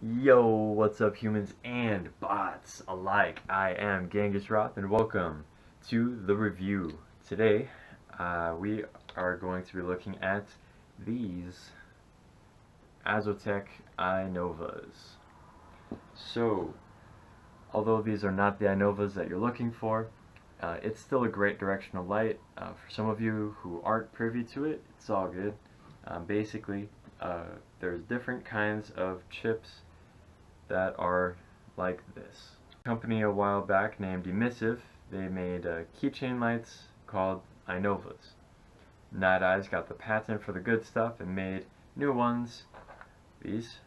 Yo, what's up, humans and bots alike? I am Ghangasrath, and welcome to the review. Today, we are going to be looking at these Azoteq Inovas. So, although these are not the Inovas that you're looking for, it's still a great directional light. For some of you who aren't privy to it, it's all good. Basically, there's different kinds of chips that are like this. A company a while back named Emissive, they made keychain lights called Inovas. Night Eyes got the patent for the good stuff and made new ones, these,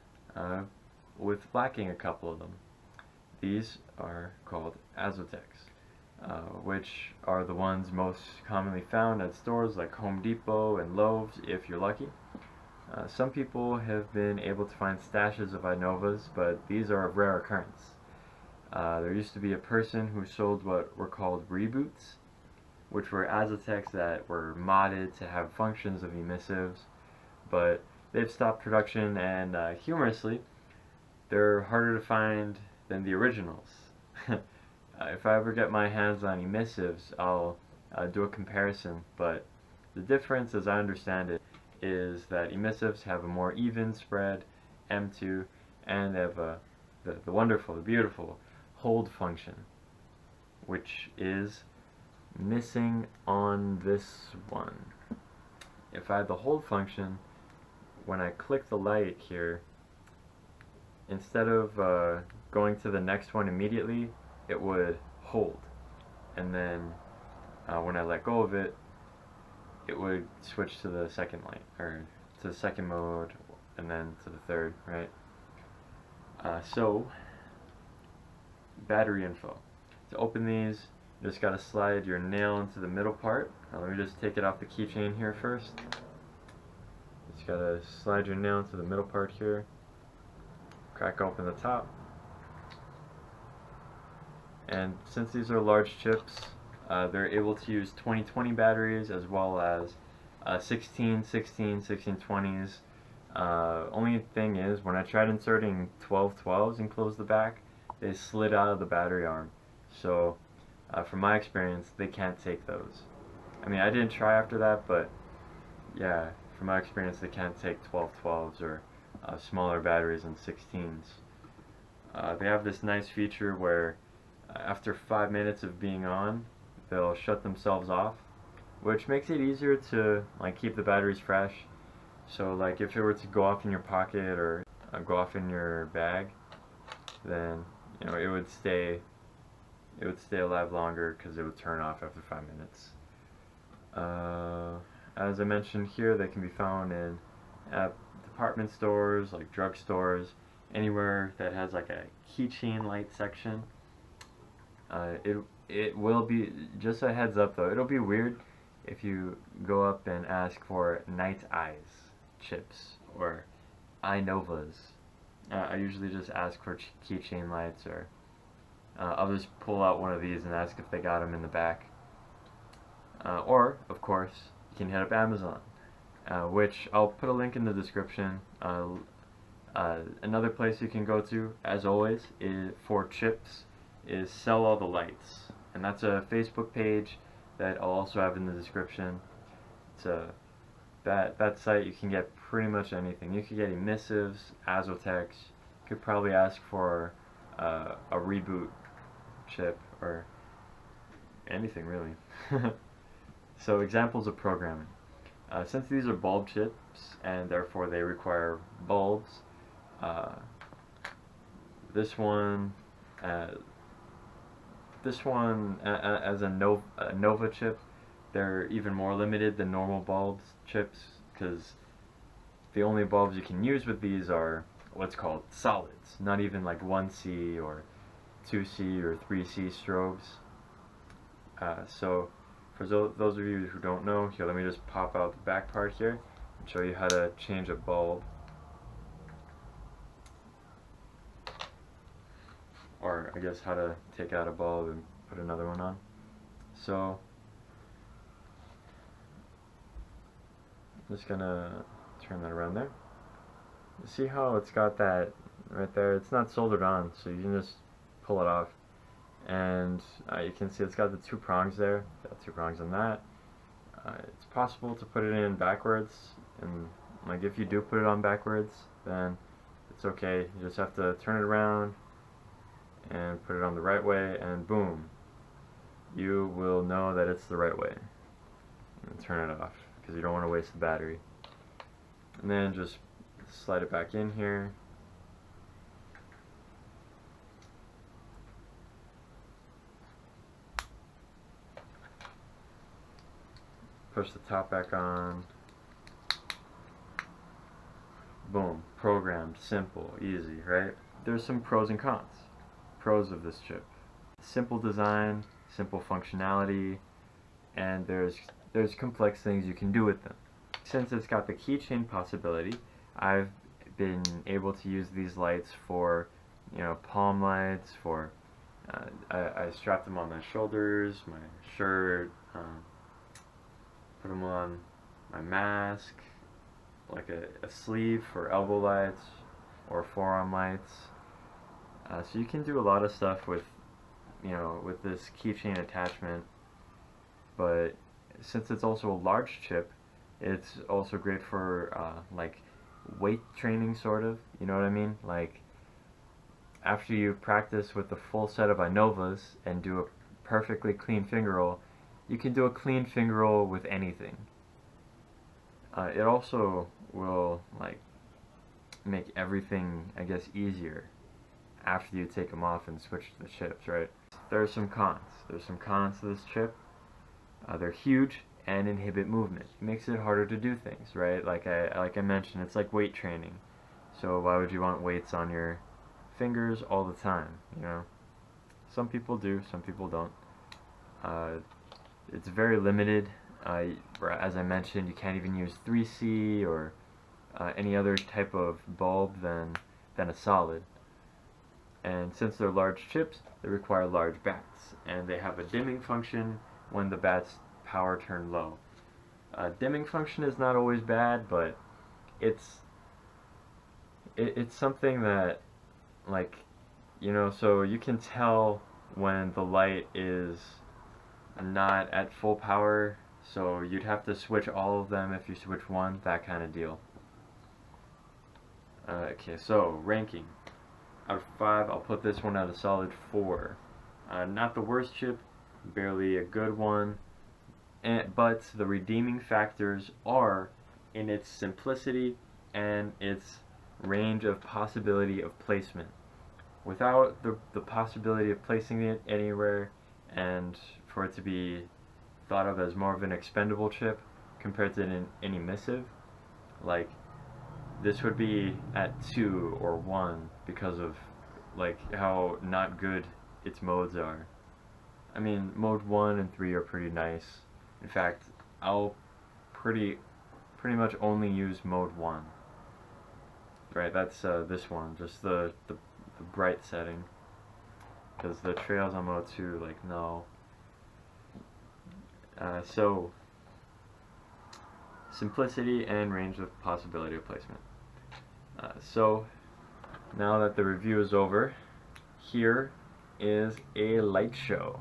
with lacking a couple of them. These are called Azoteqs, which are the ones most commonly found at stores like Home Depot and Lowe's if you're lucky. Some people have been able to find stashes of Inovas, but these are of rare occurrence. There used to be a person who sold what were called reboots, which were Azoteqs that were modded to have functions of emissives, but they've stopped production, and humorously, they're harder to find than the originals. If I ever get my hands on emissives, I'll do a comparison, but the difference, as I understand it, is that emissives have a more even spread M2, and they have the wonderful, the beautiful hold function, which is missing on this one. If I had the hold function, when I click the light here, instead of going to the next one immediately, it would hold, and then when I let go of it, it would switch to the second light, or to the second mode, and then to the third, right? So, battery info. To open these, you just gotta slide your nail into the middle part. Let me just take it off the keychain here first. Just gotta slide your nail into the middle part here, crack open the top, and since these are large chips, they're able to use 2020 batteries as well as 1620s. Only thing is, when I tried inserting 1212s and closed the back, they slid out of the battery arm. So, from my experience, they can't take those. I mean, I didn't try after that, but yeah, from my experience, they can't take 1212s or smaller batteries than 16s. They have this nice feature where after 5 minutes of being on, they'll shut themselves off, which makes it easier to keep the batteries fresh. So like if it were to go off in your pocket or go off in your bag, then it would stay alive longer because it would turn off after 5 minutes. As I mentioned here, they can be found in department stores, like drugstores, anywhere that has like a keychain light section. It will be, just a heads up though, it'll be weird if you go up and ask for Night Eyes chips or Inovas. I usually just ask for keychain lights, or I'll just pull out one of these and ask if they got them in the back. Or, of course, you can hit up Amazon, which I'll put a link in the description. Another place you can go to, as always, for chips, is Sell All the Lights, and that's a Facebook page that I'll also have in the description. It's that site. You can get pretty much anything. You could get emissives, Azoteqs. You could probably ask for a reboot chip or anything really. So examples of programming. Since these are bulb chips and therefore they require bulbs, this one as a Nova chip, they're even more limited than normal bulbs chips, because the only bulbs you can use with these are what's called solids, not even like 1C or 2C or 3C strobes. So for those of you who don't know, here, let me just pop out the back part here and show you how to change a bulb, or I guess how to take out a bulb and put another one on. So I'm just gonna turn that around there. See how it's got that right there. It's not soldered on, so you can just pull it off. And you can see it's got the 2 prongs there. Got 2 prongs on that. It's possible to put it in backwards, and like if you do put it on backwards, then it's okay. You just have to turn it around and put it on the right way, and boom, you will know that it's the right way. And turn it off, because you don't want to waste the battery. And then just slide it back in here. Push the top back on. Boom. Programmed. Simple. Easy, right? There's some pros and cons. Pros of this chip. Simple design, simple functionality, and there's complex things you can do with them. Since it's got the keychain possibility, I've been able to use these lights for, palm lights, for, I strap them on my shoulders, my shirt, put them on my mask, like a sleeve for elbow lights or forearm lights. So you can do a lot of stuff with, with this keychain attachment. But since it's also a large chip, it's also great for like weight training, sort of. You know what I mean? Like after you practice with the full set of Inovas and do a perfectly clean finger roll, you can do a clean finger roll with anything. It also will like make everything, I guess, easier after you take them off and switch to the chips, right? There's some cons. There's some cons to this chip. They're huge and inhibit movement. It makes it harder to do things, right? Like I mentioned, it's like weight training. So why would you want weights on your fingers all the time? Some people do, some people don't. It's very limited. As I mentioned, you can't even use 3C or any other type of bulb than a solid. And since they're large chips, they require large bats, and they have a dimming function when the bat's power turned low. Dimming function is not always bad, but it's something that, like, so you can tell when the light is not at full power, so you'd have to switch all of them if you switch one, that kind of deal. Okay, so ranking. Out of 5, I'll put this one at a solid 4. Not the worst chip, barely a good one, but the redeeming factors are in its simplicity and its range of possibility of placement. Without the possibility of placing it anywhere, and for it to be thought of as more of an expendable chip compared to an emissive, like this would be at 2 or 1 because of like how not good its modes are. I mean, mode 1 and 3 are pretty nice. In fact, I'll pretty much only use mode 1. Right, that's this one, just the bright setting. Because the trails on mode 2, like, no. So, simplicity and range of possibility of placement. So, now that the review is over, here is a light show.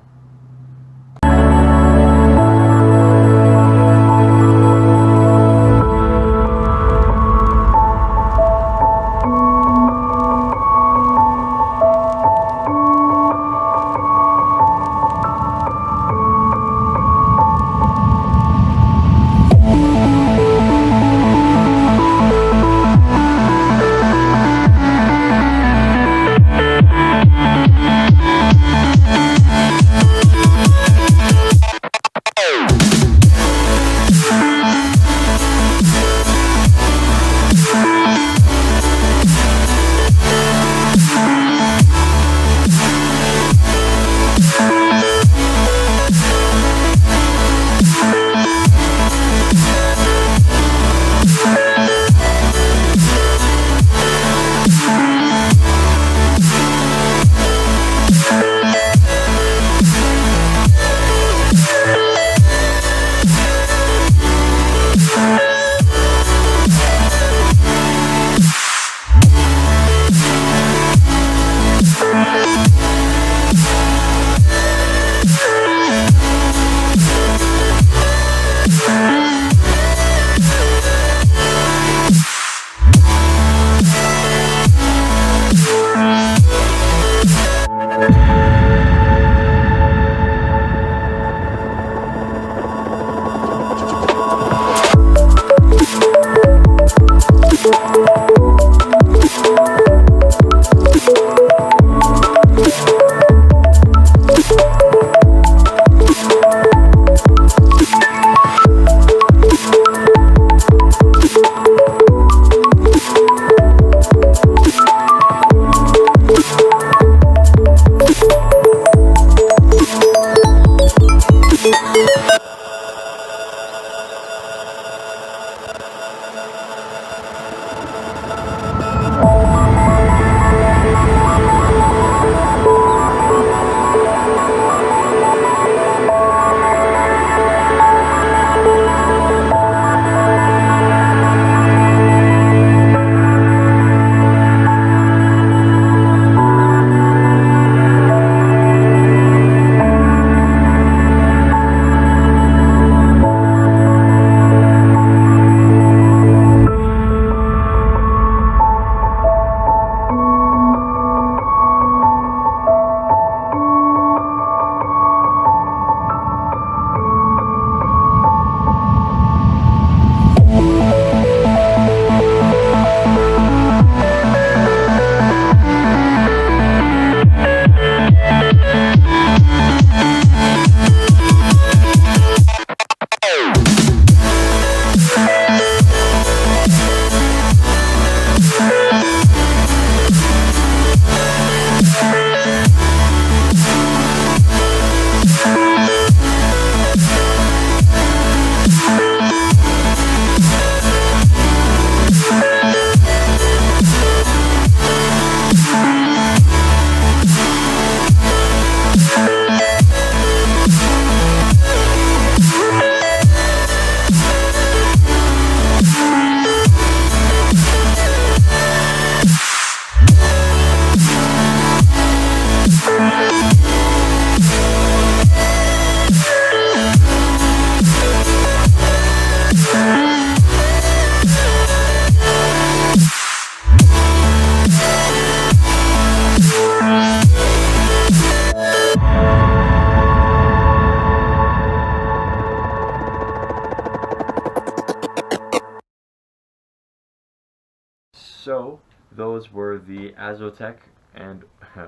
were the Azoteq, and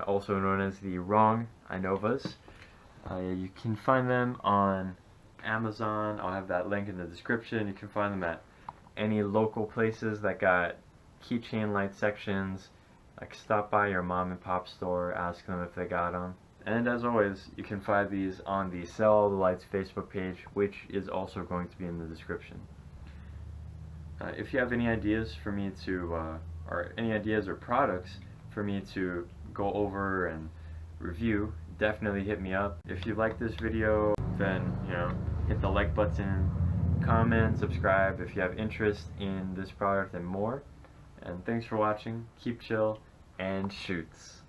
also known as the wrong Inovas. You can find them on Amazon. I'll have that link in the description. You can find them at any local places that got keychain light sections. Like, stop by your mom and pop store, ask them if they got them. And as always, you can find these on the Sell All the Lights Facebook page, which is also going to be in the description. If you have any ideas for me to, or any ideas or products for me to go over and review, definitely hit me up. If you like this video, then, hit the like button, comment, subscribe if you have interest in this product and more. And thanks for watching. Keep chill and shoots.